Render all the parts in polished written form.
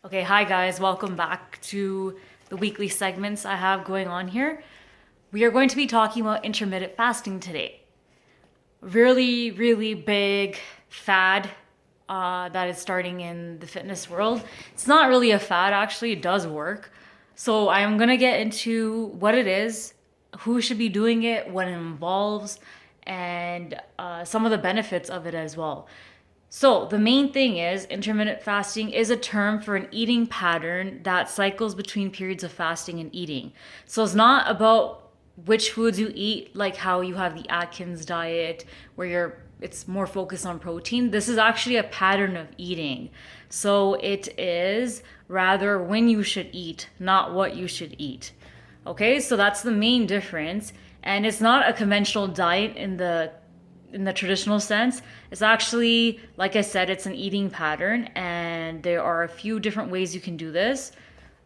Okay, hi guys, welcome back to the weekly segments I have going on here. We are going to be talking about intermittent fasting today. Really, really big fad that is starting in the fitness world. It's not really a fad, actually, it does work. So I'm gonna get into what it is, who should be doing it, what it involves, and some of the benefits of it as well. So, the main thing is intermittent fasting is a term for an eating pattern that cycles between periods of fasting and eating. So, it's not about which foods you eat, like how you have the Atkins diet, where it's more focused on protein. This is actually a pattern of eating. So, it is rather when you should eat, not what you should eat. Okay, so that's the main difference. And it's not a conventional diet in the traditional sense. It's actually, like I said, it's an eating pattern, and there are a few different ways you can do this.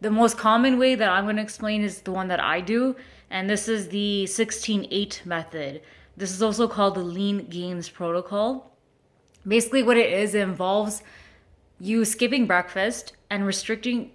The most common way that I'm going to explain is the one that I do, and this is the 16-8 method. This is also called the Lean Gains protocol. Basically, what it is, it involves you skipping breakfast and restricting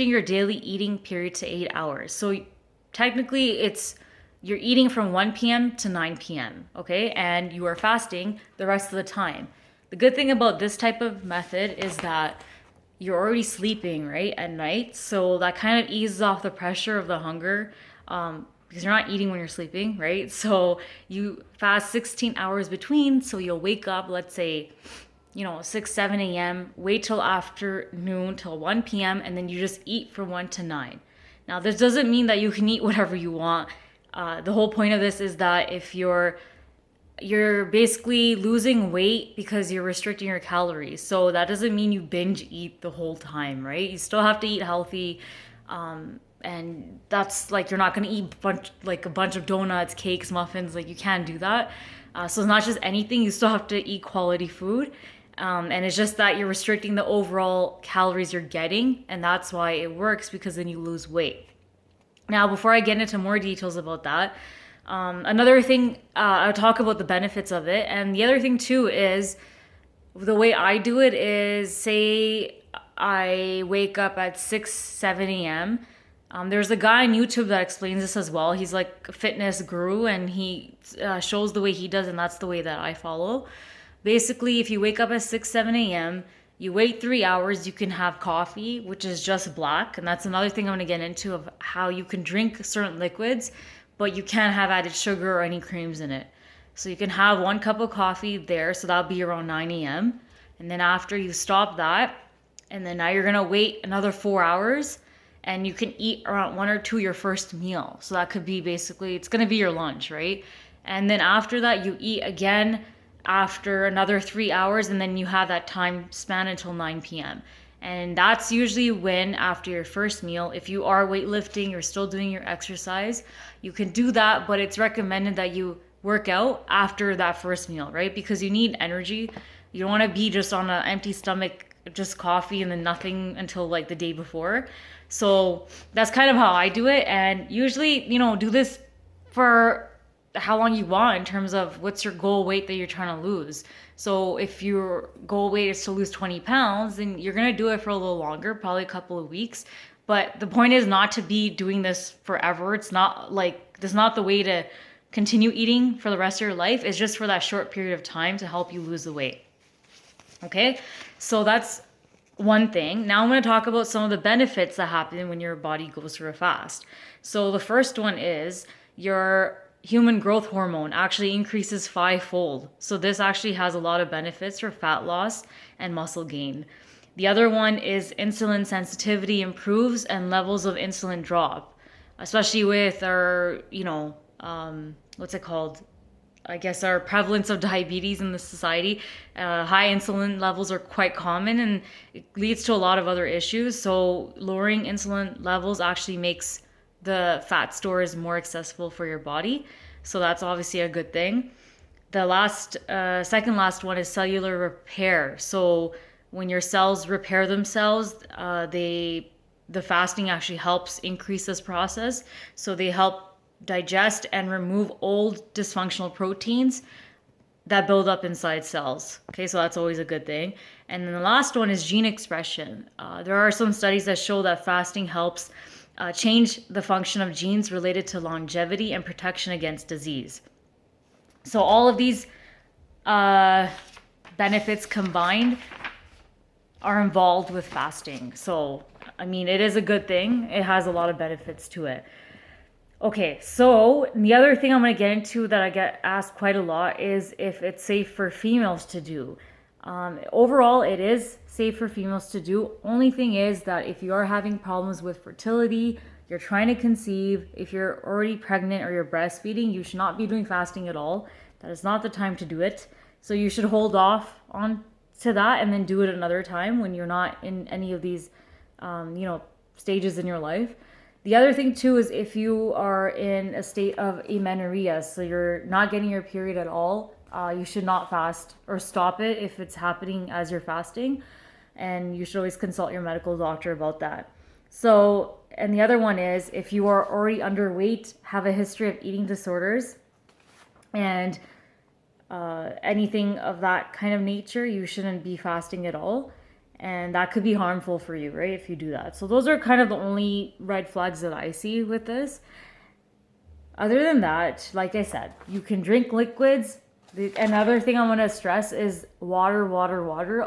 your daily eating period to 8 hours. So technically it's you're eating from 1 p.m. to 9 p.m., okay? And you are fasting the rest of the time. The good thing about this type of method is that you're already sleeping, right, at night. So that kind of eases off the pressure of the hunger because you're not eating when you're sleeping, right? So you fast 16 hours between. So you'll wake up, let's say, 6, 7 a.m., wait till afternoon, till 1 p.m., and then you just eat from 1 to 9. Now, this doesn't mean that you can eat whatever you want. The whole point of this is that if you're basically losing weight because you're restricting your calories. So that doesn't mean you binge eat the whole time, right? You still have to eat healthy. And that's like you're not gonna eat a bunch of donuts, cakes, muffins. Like you can't do that. So it's not just anything. You still have to eat quality food. And it's just that you're restricting the overall calories you're getting, and that's why it works, because then you lose weight. Now, before I get into more details about that, another thing, I'll talk about the benefits of it. And the other thing too is the way I do it is, say I wake up at 6, 7 a.m. There's a guy on YouTube that explains this as well. He's like a fitness guru, and he shows the way he does, and that's the way that I follow. Basically, if you wake up at 6, 7 a.m., you wait 3 hours, you can have coffee, which is just black. And that's another thing I'm going to get into, of how you can drink certain liquids, but you can't have added sugar or any creams in it. So you can have 1 cup of coffee there, so that'll be around 9 a.m. And then after you stop that, and then now you're going to wait another 4 hours, and you can eat around 1 or 2 your first meal. So that could be basically, it's going to be your lunch, right? And then after that, you eat again after another 3 hours, and then you have that time span until 9 p.m. And that's usually when, after your first meal, if you are weightlifting, you're still doing your exercise, you can do that, but it's recommended that you work out after that first meal, right? Because you need energy. You don't want to be just on an empty stomach, just coffee and then nothing until like the day before. So that's kind of how I do it. And usually, do this for how long you want, in terms of what's your goal weight that you're trying to lose. So if your goal weight is to lose 20 pounds, then you're going to do it for a little longer, probably a couple of weeks. But the point is not to be doing this forever. It's not like, this is not the way to continue eating for the rest of your life. It's just for that short period of time to help you lose the weight. Okay, so that's one thing. Now I'm going to talk about some of the benefits that happen when your body goes through a fast. So the first one is your human growth hormone actually increases 5-fold. So this actually has a lot of benefits for fat loss and muscle gain. The other one is insulin sensitivity improves and levels of insulin drop, especially with our, what's it called? I guess our prevalence of diabetes in the society. High insulin levels are quite common, and it leads to a lot of other issues. So lowering insulin levels actually makes the fat stores more accessible for your body. So that's obviously a good thing. The second last one is cellular repair. So when your cells repair themselves, the fasting actually helps increase this process. So they help digest and remove old dysfunctional proteins that build up inside cells. Okay, so that's always a good thing. And then the last one is gene expression. There are some studies that show that fasting helps change the function of genes related to longevity and protection against disease. So all of these benefits combined are involved with fasting. So, I mean, it is a good thing. It has a lot of benefits to it. Okay, so the other thing I'm going to get into that I get asked quite a lot is if it's safe for females to do. Overall, it is safe for females to do. Only thing is that if you are having problems with fertility, you're trying to conceive, if you're already pregnant or you're breastfeeding, you should not be doing fasting at all. That is not the time to do it. So you should hold off on to that and then do it another time when you're not in any of these, stages in your life. The other thing too is if you are in a state of amenorrhea, so you're not getting your period at all, you should not fast or stop it if it's happening as you're fasting. And you should always consult your medical doctor about that. So, and the other one is if you are already underweight, have a history of eating disorders, and anything of that kind of nature, you shouldn't be fasting at all. And that could be harmful for you, right, if you do that. So those are kind of the only red flags that I see with this. Other than that, like I said, you can drink liquids. Another thing I want to stress is water, a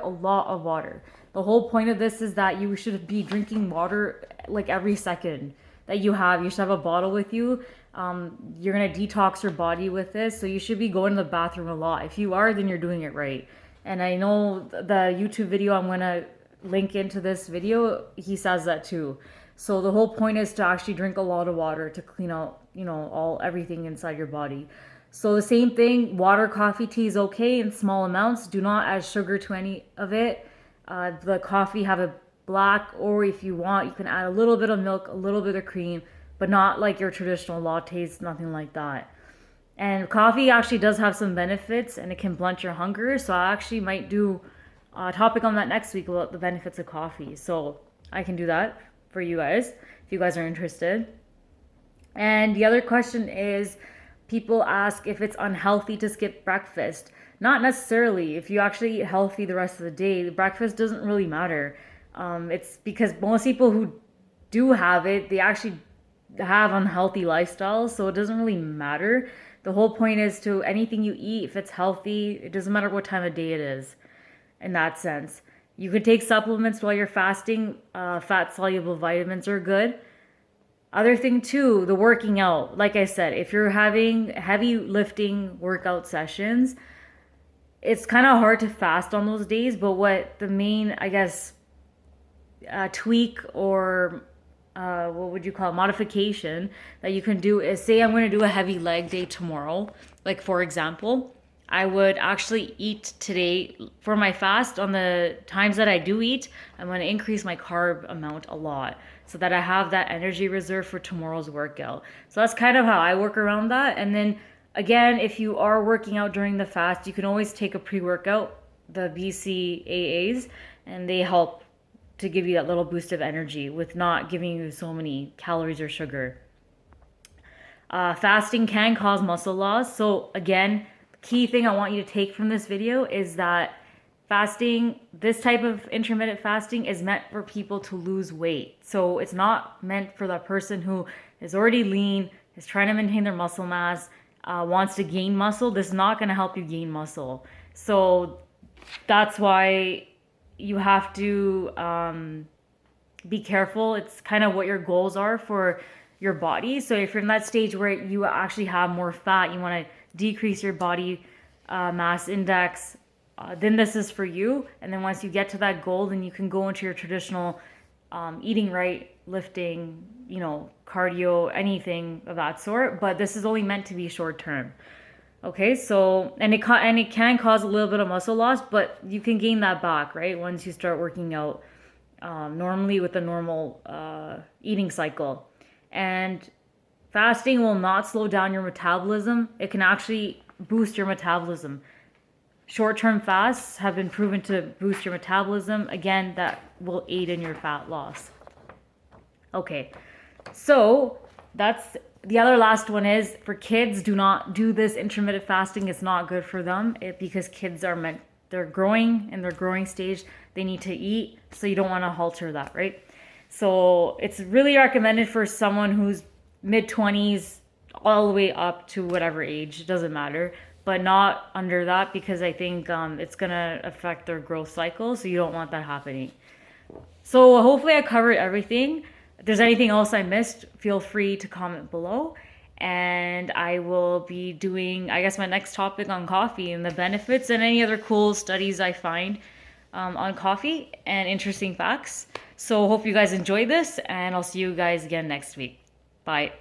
lot of water. The whole point of this is that you should be drinking water like every second that you have. You should have a bottle with you. You're going to detox your body with this. So you should be going to the bathroom a lot. If you are, then you're doing it right. And I know the YouTube video I'm going to link into this video, he says that too. So the whole point is to actually drink a lot of water to clean out, everything inside your body. So the same thing, water, coffee, tea is okay in small amounts. Do not add sugar to any of it. The coffee, have a black, or if you want, you can add a little bit of milk, a little bit of cream, but not like your traditional lattes, nothing like that. And coffee actually does have some benefits and it can blunt your hunger. So I actually might do a topic on that next week about the benefits of coffee. So I can do that for you guys if you guys are interested. And the other question is, people ask if it's unhealthy to skip breakfast. Not necessarily. If you actually eat healthy the rest of the day, the breakfast doesn't really matter. It's because most people who do have it, they actually have unhealthy lifestyles. So it doesn't really matter. The whole point is to anything you eat, if it's healthy, it doesn't matter what time of day it is in that sense. You could take supplements while you're fasting. Fat-soluble vitamins are good. Other thing too, the working out. Like I said, if you're having heavy lifting workout sessions, it's kind of hard to fast on those days. But what the main, tweak or what would you call it, modification that you can do is, say I'm going to do a heavy leg day tomorrow. Like for example, I would actually eat today for my fast. On the times that I do eat, I'm going to increase my carb amount a lot so that I have that energy reserve for tomorrow's workout. So that's kind of how I work around that. And then again, if you are working out during the fast, you can always take a pre-workout, the BCAAs, and they help to give you that little boost of energy with not giving you so many calories or sugar. Fasting can cause muscle loss. So again, the key thing I want you to take from this video is that fasting, this type of intermittent fasting, is meant for people to lose weight. So it's not meant for the person who is already lean, is trying to maintain their muscle mass, wants to gain muscle. This is not going to help you gain muscle. So that's why you have to be careful. It's kind of what your goals are for your body. So if you're in that stage where you actually have more fat, you want to decrease your body mass index, then this is for you. And then once you get to that goal, then you can go into your traditional eating right, lifting, cardio, anything of that sort. But this is only meant to be short term. Okay, so, and it can cause a little bit of muscle loss, but you can gain that back, right? Once you start working out normally with a normal eating cycle. And fasting will not slow down your metabolism. It can actually boost your metabolism. Short-term fasts have been proven to boost your metabolism. Again, that will aid in your fat loss. Okay, so that's the other last one is for kids. Do not do this intermittent fasting. It's not good for them because kids are meant they're growing in their growing stage. They need to eat, so you don't want to halter that, right? So it's really recommended for someone who's mid 20s all the way up to whatever age, it doesn't matter, but not under that because I think it's gonna affect their growth cycle, so you don't want that happening. So hopefully I covered everything. If there's anything else I missed, feel free to comment below. And I will be doing, I guess, my next topic on coffee and the benefits and any other cool studies I find on coffee and interesting facts. So hope you guys enjoyed this, and I'll see you guys again next week. Bye.